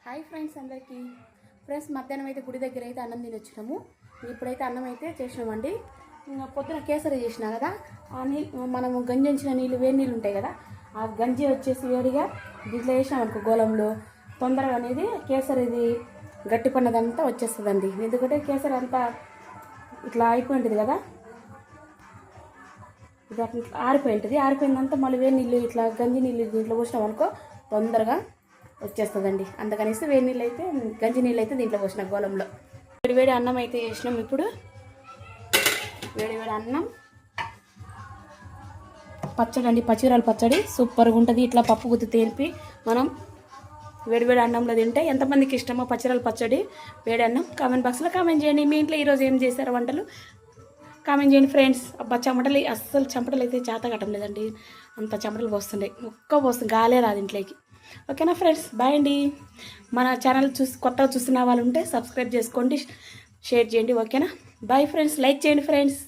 Hi friends అందరికీ. Friends మధ్యాహ్నం అయితే గుడి దగ్గర అయితే అన్నం తిని వచ్చినాము. ఇప్పుడైతే అన్నం అయితే చేసినామండి. పొద్దున కేసరి చేసినా కదా, ఆ నీళ్ళు మనము గంజి ఉంచిన నీళ్ళు వేడి నీళ్ళు ఉంటాయి కదా, ఆ గంజి వచ్చేసి వేడిగా దీంట్లో వేసినాం అనుకో గోళంలో తొందరగా అనేది కేసరిది గట్టి పన్నదంతా వచ్చేస్తుందండి. ఎందుకంటే కేసరి అంతా ఇట్లా అయిపోయింటుంది కదా, ఇది అట్లా ఆరిపోయిందంతా మళ్ళీ వేడి నీళ్ళు ఇట్లా గంజి నీళ్ళు దీంట్లో పోసినాం అనుకో తొందరగా వచ్చేస్తుందండి. అందుకనేసి వేడి నీళ్ళు అయితే గంజి నీళ్ళు అయితే దీంట్లో పోసిన గోళంలో. వేడి అన్నం అయితే చేసినాం. ఇప్పుడు వేడి అన్నం, పచ్చడి అండి, పచ్చిరాల పచ్చడి సూపర్గా ఉంటుంది. ఇట్లా పప్పు గుత్తి తేలిపి మనం వేడి అన్నంలో తింటే ఎంతమందికి ఇష్టమో పచ్చిరాల పచ్చడి వేడి అన్నం కామెంట్ బాక్స్లో కామెంట్ చేయండి. మీ ఇంట్లో ఈరోజు ఏం చేశారు వంటలు కామెంట్ చేయండి ఫ్రెండ్స్. అబ్బా చెమటలు అస్సలు చెమటలు అయితే చేత కట్టం లేదండి, అంత చెమటలు పోస్తుండే, పోస్తుంది గాలే రాదు ఇంట్లోకి. ఓకేనా ఫ్రెండ్స్, బాయ్ అండి. మన ఛానల్ కొత్తగా చూస్తున్న వాళ్ళు ఉంటే సబ్స్క్రైబ్ చేసుకోండి, షేర్ చేయండి. ఓకేనా, బాయ్ ఫ్రెండ్స్, లైక్ చేయండి ఫ్రెండ్స్.